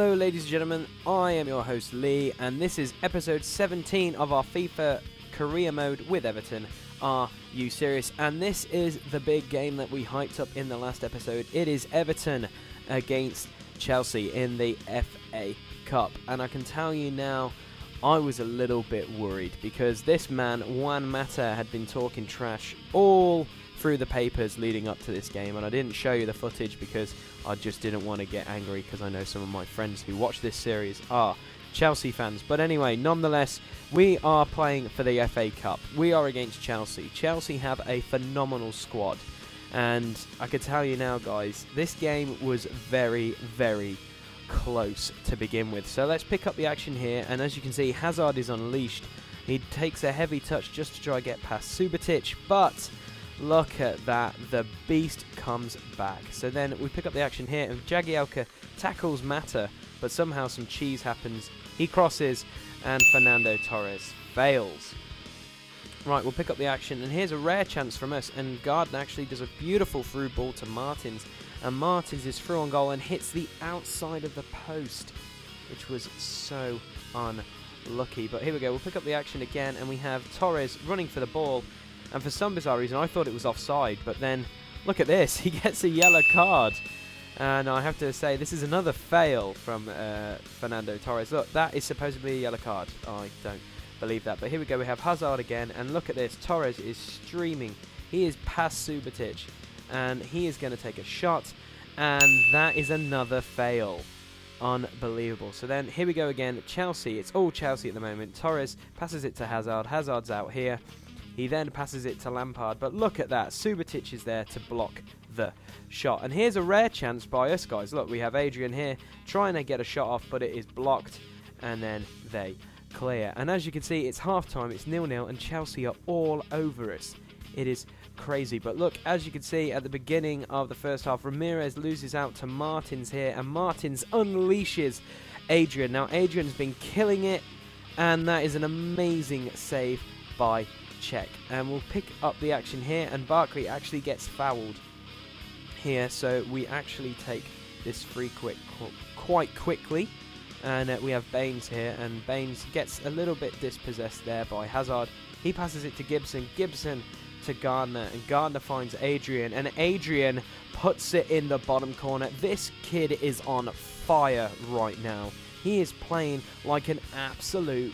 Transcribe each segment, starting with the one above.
Hello ladies and gentlemen, I am your host Lee, and this is episode 17 of our FIFA career mode with Everton. Are you serious? And this is the big game that we hyped up in the last episode. It is Everton against Chelsea in the FA Cup, and I can tell you now, I was a little bit worried because this man, Juan Mata, had been talking trash all through the papers leading up to this game, and I didn't show you the footage because I just didn't want to get angry because I know some of my friends who watch this series are Chelsea fans. But anyway, nonetheless, we are playing for the FA Cup. We are against Chelsea. Chelsea have a phenomenal squad, and I can tell you now, guys, this game was very, very close to begin with. So let's pick up the action here, and as you can see, Hazard is unleashed. He takes a heavy touch just to try and get past Subotic, but look at that, the beast comes back. So then we pick up the action here, and Jagielka tackles Mata, but somehow some cheese happens. He crosses, and Fernando Torres fails. Right, we'll pick up the action, and here's a rare chance from us, and Gardner actually does a beautiful through ball to Martins, and Martins is through on goal and hits the outside of the post, which was so unlucky. But here we go, we'll pick up the action again, and we have Torres running for the ball. And for some bizarre reason, I thought it was offside, but then look at this, he gets a yellow card. And I have to say, this is another fail from Fernando Torres. Look, that is supposedly a yellow card. I don't believe that. But here we go, we have Hazard again, and look at this, Torres is streaming. He is past Subotic, and he is going to take a shot, and that is another fail. Unbelievable. So then, here we go again, Chelsea, it's all Chelsea at the moment. Torres passes it to Hazard, Hazard's out here. He then passes it to Lampard, but look at that, Subotic is there to block the shot. And here's a rare chance by us, guys. Look, we have Adrian here trying to get a shot off, but it is blocked, and then they clear. And as you can see, it's half-time, it's 0-0, and Chelsea are all over us. It is crazy. But look, as you can see at the beginning of the first half, Ramirez loses out to Martins here, and Martins unleashes Adrian. Now, Adrian's been killing it, and that is an amazing save by Check. And we'll pick up the action here, and Barkley actually gets fouled here, so we actually take this free quite quickly. And we have Baines here, and Baines gets a little bit dispossessed there by Hazard. He passes it to Gibson, Gibson to Gardner, and Gardner finds Adrian, and Adrian puts it in the bottom corner. This kid is on fire right now. He is playing like an absolute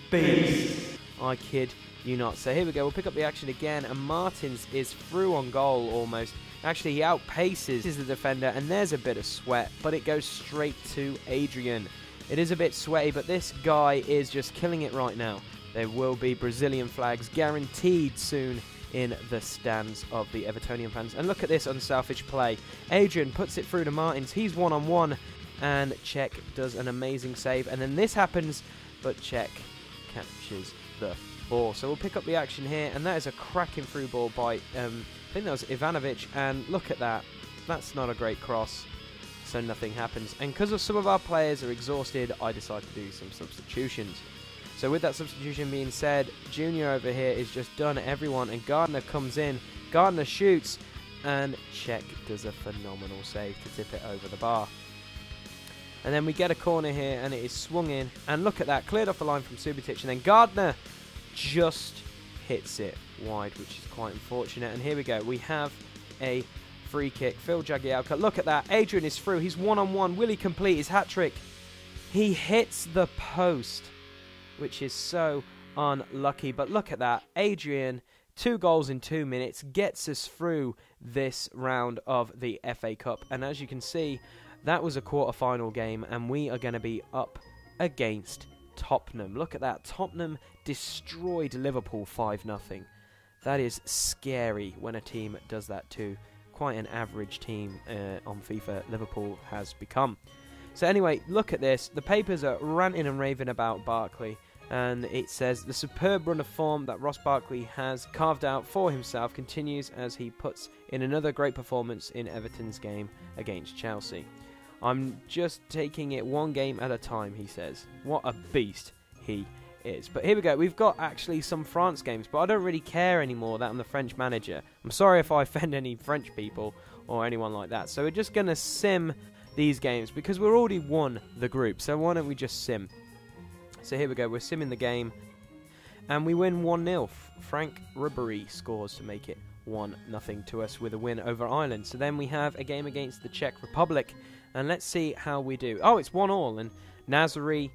beast. I kid you not. So here we go, we'll pick up the action again, and Martins is through on goal almost. Actually, he outpaces the defender, and there's a bit of sweat, but it goes straight to Adrian. It is a bit sweaty, but this guy is just killing it right now. There will be Brazilian flags guaranteed soon in the stands of the Evertonian fans. And look at this unselfish play. Adrian puts it through to Martins. He's one-on-one, and Cech does an amazing save. And then this happens, but Cech captures the ball. So we'll pick up the action here, and that is a cracking through ball by, I think that was Ivanovic, and look at that. That's not a great cross, so nothing happens. And because of some of our players are exhausted, I decided to do some substitutions. So with that substitution being said, Junior over here is just done everyone, and Gardner comes in, Gardner shoots, and Cech does a phenomenal save to tip it over the bar. And then we get a corner here, and it is swung in, and look at that, cleared off the line from Subotic, and then Gardner just hits it wide, which is quite unfortunate. And here we go, we have a free kick. Phil Jagielka, look at that, Adrian is through, he's one-on-one, will he complete his hat-trick? He hits the post, which is so unlucky, but look at that, Adrian, 2 goals in 2 minutes, gets us through this round of the FA Cup. And as you can see, that was a quarter-final game, and we are going to be up against Tottenham. Look at that, Tottenham destroyed Liverpool 5-0. That is scary when a team does that too. Quite an average team on FIFA Liverpool has become. So anyway, look at this. The papers are ranting and raving about Barkley, and it says the superb run of form that Ross Barkley has carved out for himself continues as he puts in another great performance in Everton's game against Chelsea. I'm just taking it one game at a time, he says. What a beast he is. But here we go, we've got actually some France games, but I don't really care anymore that I'm the French manager. I'm sorry if I offend any French people or anyone like that. So we're just going to sim these games because we're already won the group, so why don't we just sim? So here we go, we're simming the game, and we win 1-0. Frank Ribery scores to make it 1-0 to us with a win over Ireland. So then we have a game against the Czech Republic, and let's see how we do. Oh, it's 1-1, and Nazari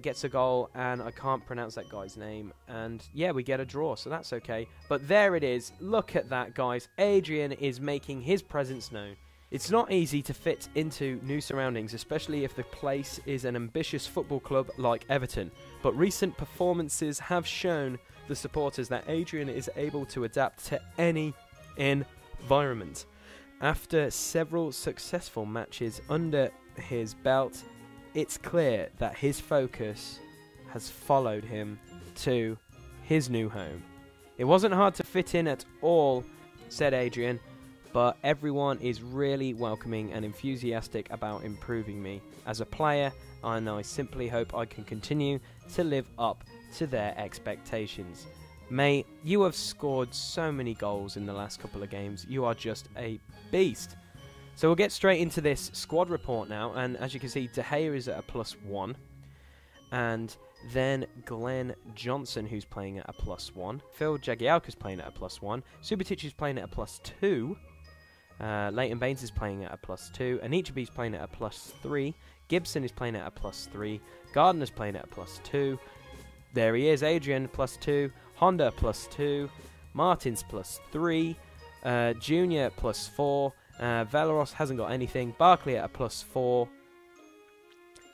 gets a goal, and I can't pronounce that guy's name, and yeah, we get a draw, so that's okay. But there it is, look at that, guys. Adrian is making his presence known. It's not easy to fit into new surroundings, especially if the place is an ambitious football club like Everton, but recent performances have shown the supporters that Adrian is able to adapt to any environment. After several successful matches under his belt, it's clear that his focus has followed him to his new home. It wasn't hard to fit in at all, said Adrian, but everyone is really welcoming and enthusiastic about improving me as a player, and I simply hope I can continue to live up to their expectations. Mate, you have scored so many goals in the last couple of games. You are just a beast. So we'll get straight into this squad report now, and as you can see, De Gea is at a +1, and then Glenn Johnson, who's playing at a +1. Phil Jagielka's playing at a +1. Subotic is playing at a +2. Leighton Baines is playing at a +2. Anichebe's playing at a +3. Gibson is playing at a +3. Gardner's playing at a +2. There he is, Adrian, +2. Honda +2. Martins +3. Junior +4. Valeros hasn't got anything. Barkley at a +4.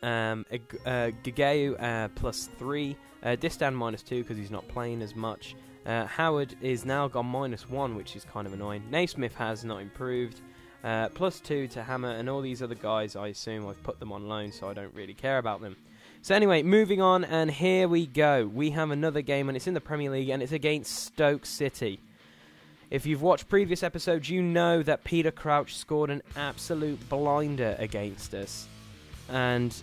Gageu +3. Distan -2 because he's not playing as much. Howard is now gone -1, which is kind of annoying. Naismith has not improved. +2 to Hammer, and all these other guys, I assume I've put them on loan, so I don't really care about them. So anyway, moving on, and here we go. We have another game, and it's in the Premier League, and it's against Stoke City. If you've watched previous episodes, you know that Peter Crouch scored an absolute blinder against us. And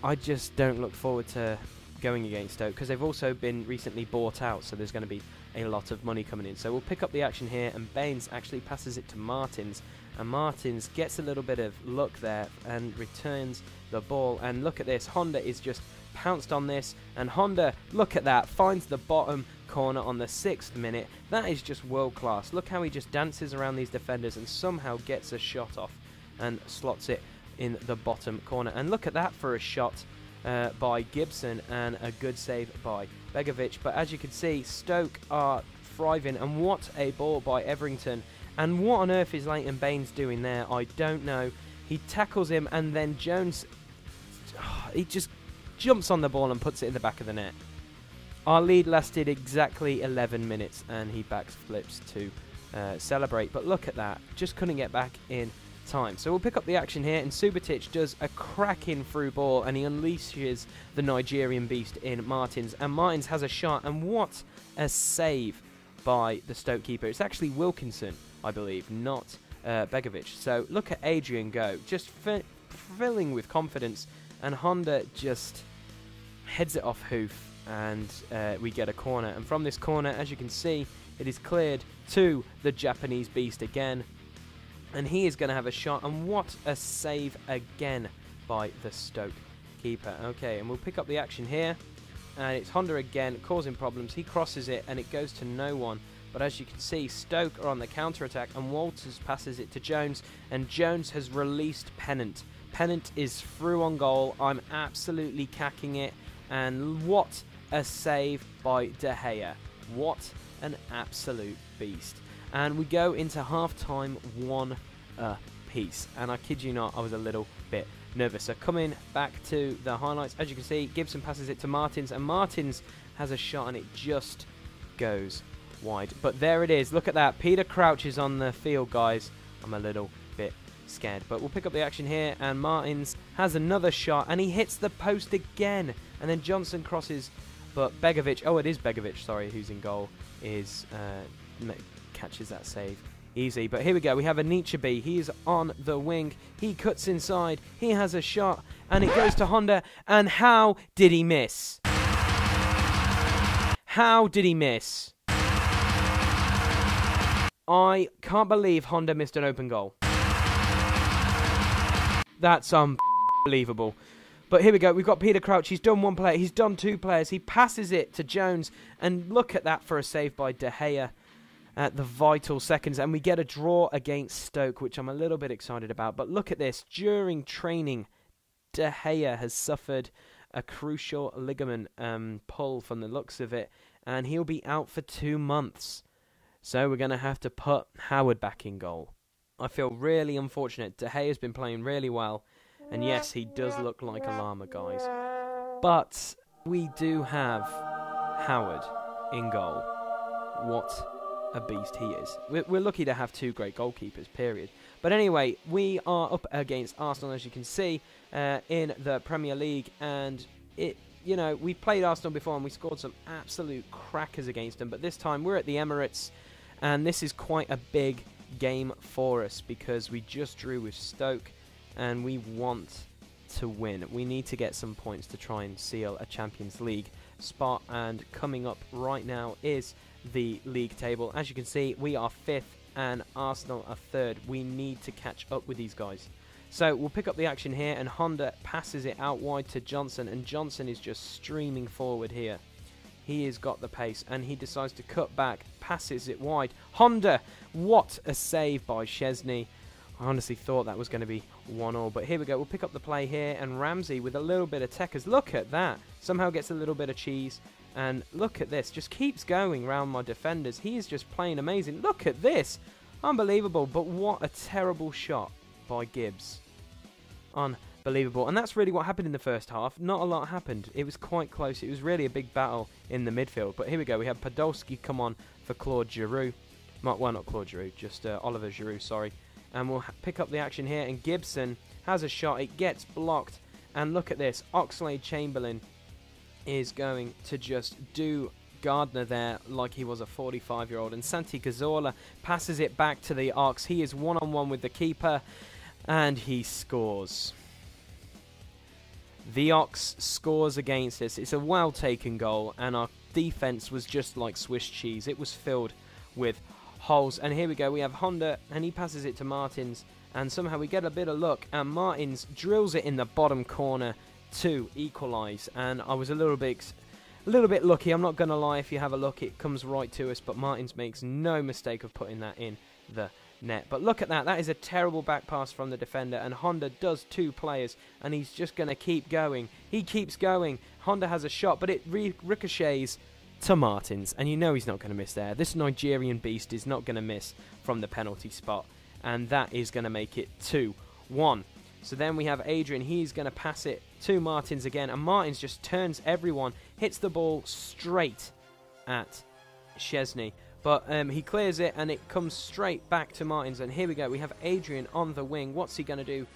I just don't look forward to going against Stoke, because they've also been recently bought out, so there's going to be a lot of money coming in. So we'll pick up the action here, and Baines actually passes it to Martins, and Martins gets a little bit of luck there and returns the ball. And look at this, Honda is just pounced on this, and Honda, look at that, finds the bottom corner on the 6th minute. That is just world class. Look how he just dances around these defenders and somehow gets a shot off and slots it in the bottom corner. And look at that for a shot by Gibson, and a good save by Begovic. But as you can see, Stoke are thriving, and what a ball by Everington. And what on earth is Leighton Baines doing there? I don't know. He tackles him, and then Jones, he just jumps on the ball and puts it in the back of the net. Our lead lasted exactly 11 minutes, and he backflips to celebrate. But look at that, just couldn't get back in time. So we'll pick up the action here, and Subotic does a cracking through ball, and he unleashes the Nigerian beast in Martins, and Martins has a shot, and what a save by the Stoke keeper. It's actually Wilkinson, I believe, not Begovic. So look at Adrian go, just filling with confidence, and Honda just heads it off hoof, and we get a corner. And from this corner, as you can see, it is cleared to the Japanese beast again, and he is going to have a shot, and what a save again by the Stoke keeper. Okay, and we'll pick up the action here, and it's Honda again causing problems. He crosses it, and it goes to no one. But as you can see, Stoke are on the counter-attack, and Walters passes it to Jones, and Jones has released Pennant. Pennant is through on goal. I'm absolutely cacking it, and what a save by De Gea. What an absolute beast. And we go into half-time 1 apiece, and I kid you not, I was a little bit nervous. So coming back to the highlights, as you can see, Gibson passes it to Martins, and Martins has a shot, and it just goes wide. But there it is, look at that, Peter Crouch is on the field, guys. I'm a little bit scared, but we'll pick up the action here, and Martins has another shot, and he hits the post again, and then Johnson crosses, but Begovic, oh it is Begovic, sorry, who's in goal, is catches that save easy. But here we go, we have Anichebe, he is on the wing, he cuts inside, he has a shot, and it goes to Honda, and how did he miss? How did he miss? I can't believe Honda missed an open goal. That's unbelievable. But here we go. We've got Peter Crouch. He's done one player. He's done two players. He passes it to Jones. And look at that for a save by De Gea at the vital seconds. And we get a draw against Stoke, which I'm a little bit excited about. But look at this. During training, De Gea has suffered a crucial ligament pull from the looks of it. And he'll be out for 2 months. So we're going to have to put Howard back in goal. I feel really unfortunate. De Gea has been playing really well. And yes, he does look like a llama, guys. But we do have Howard in goal. What a beast he is. We're lucky to have 2 great goalkeepers, period. But anyway, we are up against Arsenal, as you can see, in the Premier League. And, we played Arsenal before and we scored some absolute crackers against them. But this time we're at the Emirates. And this is quite a big game for us because we just drew with Stoke. And we want to win. We need to get some points to try and seal a Champions League spot. And coming up right now is the league table. As you can see, we are 5th and Arsenal are 3rd. We need to catch up with these guys. So we'll pick up the action here, and Honda passes it out wide to Johnson. And Johnson is just streaming forward here. He has got the pace, and he decides to cut back, passes it wide. Honda, what a save by Szczesny. I honestly thought that was going to be 1-1, but here we go. We'll pick up the play here, and Ramsey with a little bit of techers. Look at that. Somehow gets a little bit of cheese, and look at this. Just keeps going round my defenders. He is just playing amazing. Look at this. Unbelievable, but what a terrible shot by Gibbs. Unbelievable. And that's really what happened in the first half. Not a lot happened. It was quite close. It was really a big battle in the midfield. But here we go. We have Podolski come on for Claude Giroux. Well, not Claude Giroux, just Oliver Giroud, sorry. And we'll pick up the action here, and Gibson has a shot. It gets blocked, and look at this. Oxlade-Chamberlain is going to just do Gardner there like he was a 45-year-old. And Santi Cazorla passes it back to the Ox. He is one-on-one with the keeper, and he scores. The Ox scores against us. It's a well-taken goal, and our defense was just like Swiss cheese. It was filled with holes. And here we go. We have Honda, and he passes it to Martins, and somehow we get a bit of luck, and Martins drills it in the bottom corner to equalise. And I was a little bit lucky. I'm not going to lie. If you have a look, it comes right to us, but Martins makes no mistake of putting that in the net. But look at that. That is a terrible back pass from the defender, and Honda does 2 players, and he's just going to keep going. He keeps going. Honda has a shot, but it ricochets to Martins, and you know he's not going to miss there. This Nigerian beast is not going to miss from the penalty spot, and that is going to make it 2-1. So then we have Adrian. He's going to pass it to Martins again, and Martins just turns everyone, hits the ball straight at Szczesny. But he clears it, and it comes straight back to Martins. And here we go. We have Adrian on the wing. What's he going to do?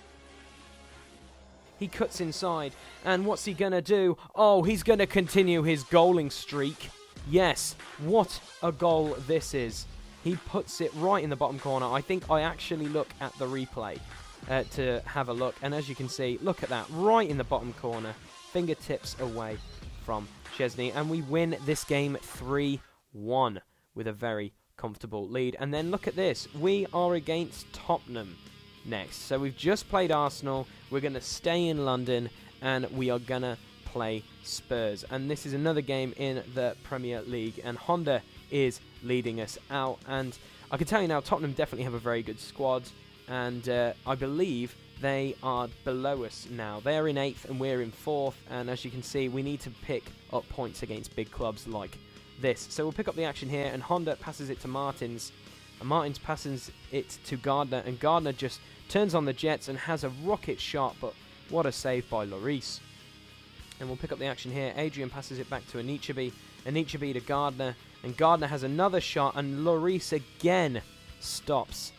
He cuts inside, and what's he going to do? Oh, he's going to continue his goaling streak. Yes, what a goal this is. He puts it right in the bottom corner. I think I actually look at the replay to have a look. And as you can see, look at that, right in the bottom corner. Fingertips away from Szczesny. And we win this game 3-1 with a very comfortable lead. And then look at this. We are against Tottenham next. So we've just played Arsenal. We're going to stay in London, and we are going to play Spurs. And this is another game in the Premier League, and Honda is leading us out. And I can tell you now, Tottenham definitely have a very good squad, and I believe they are below us now. They're in 8th and we're in 4th, and as you can see, we need to pick up points against big clubs like this. So we'll pick up the action here, and Honda passes it to Martins, and Martins passes it to Gardner, and Gardner just turns on the jets and has a rocket shot, but what a save by Lloris. And we'll pick up the action here. Adrian passes it back to Anichebe to Gardner, and Gardner has another shot, and Lloris again stops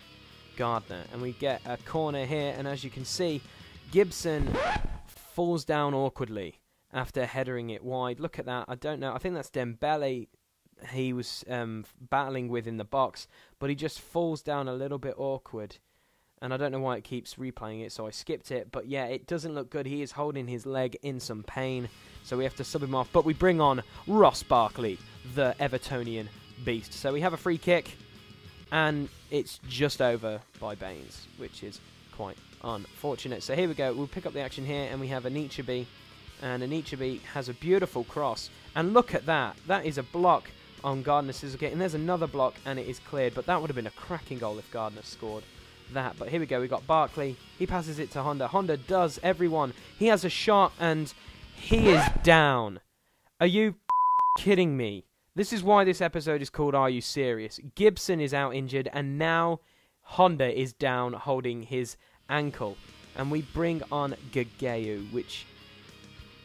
Gardner. And we get a corner here, and as you can see, Gibson falls down awkwardly after headering it wide. Look at that. I don't know. I think that's Dembele he was battling with in the box, but he just falls down a little bit awkward. And I don't know why it keeps replaying it, so I skipped it. But yeah, it doesn't look good. He is holding his leg in some pain, so we have to sub him off. But we bring on Ross Barkley, the Evertonian beast. So we have a free kick, and it's just over by Baines, which is quite unfortunate. So here we go. We'll pick up the action here, and we have Anichebe. And Anichebe has a beautiful cross. And look at that. That is a block on Gardner Suzuki. And there's another block, and it is cleared. But that would have been a cracking goal if Gardner scored that. But here we go. We've got Barkley. He passes it to Honda. Honda does everyone. He has a shot, and he is down. Are you kidding me? This is why this episode is called Are You Serious? Gibson is out injured, and now Honda is down holding his ankle. And we bring on Gageu, which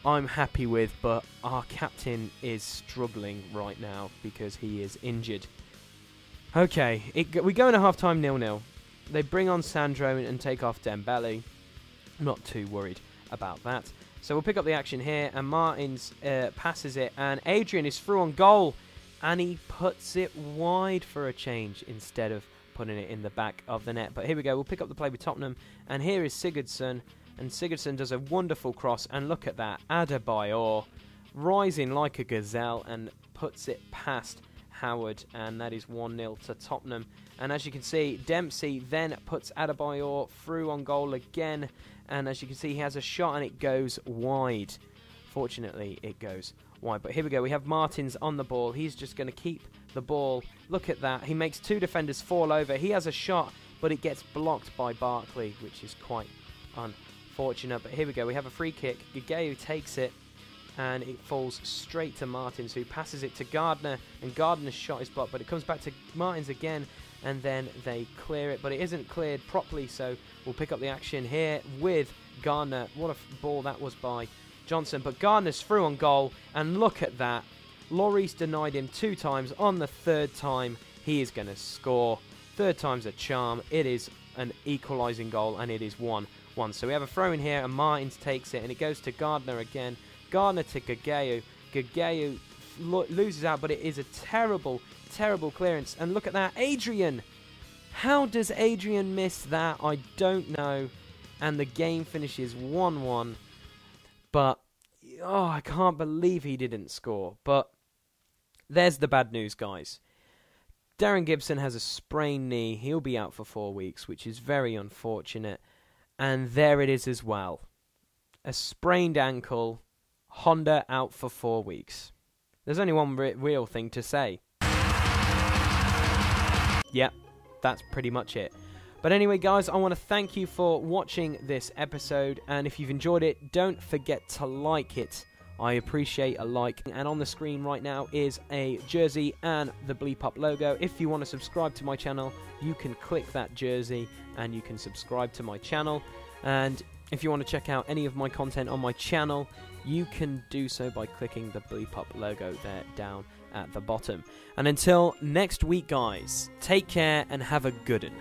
I'm happy with, but our captain is struggling right now because he is injured. Okay, we go in a half-time 0-0. They bring on Sandro and take off Dembele. I'm not too worried about that. So we'll pick up the action here, and Martins passes it, and Adrian is through on goal, and he puts it wide for a change instead of putting it in the back of the net. But here we go, we'll pick up the play with Tottenham, and here is Sigurdsson, and Sigurdsson does a wonderful cross, and look at that, Adebayor rising like a gazelle and puts it past Howard, and that is 1-0 to Tottenham. And as you can see, Dempsey then puts Adebayor through on goal again, and as you can see, he has a shot and it goes wide. Fortunately, it goes wide. But here we go, we have Martins on the ball. He's just going to keep the ball. Look at that, he makes two defenders fall over. He has a shot, but it gets blocked by Barkley, which is quite unfortunate. But here we go, we have a free kick. Gageu takes it, and it falls straight to Martins, who passes it to Gardner, and Gardner's shot is blocked, but it comes back to Martins again, and then they clear it, but it isn't cleared properly, so we'll pick up the action here with Gardner. What a ball that was by Johnson, but Gardner's through on goal, and look at that. Lloris denied him 2 times. On the 3rd time, he is going to score. 3rd time's a charm. It is an equalising goal, and it is 1-1. So we have a throw in here, and Martins takes it, and it goes to Gardner again. Gardner to Gageu. Gageu loses out, but it is a terrible, terrible clearance. And look at that, Adrian! How does Adrian miss that? I don't know. And the game finishes 1-1. But, oh, I can't believe he didn't score. But there's the bad news, guys. Darren Gibson has a sprained knee. He'll be out for 4 weeks, which is very unfortunate. And there it is as well. A sprained ankle. Honda out for 4 weeks. There's only one real thing to say. Yep, that's pretty much it. But anyway, guys, I want to thank you for watching this episode. And if you've enjoyed it, don't forget to like it. I appreciate a like. And on the screen right now is a jersey and the Bleep Up logo. If you want to subscribe to my channel, you can click that jersey and you can subscribe to my channel. And if you want to check out any of my content on my channel, you can do so by clicking the Bleep Up logo there down at the bottom. And until next week, guys, take care and have a good one.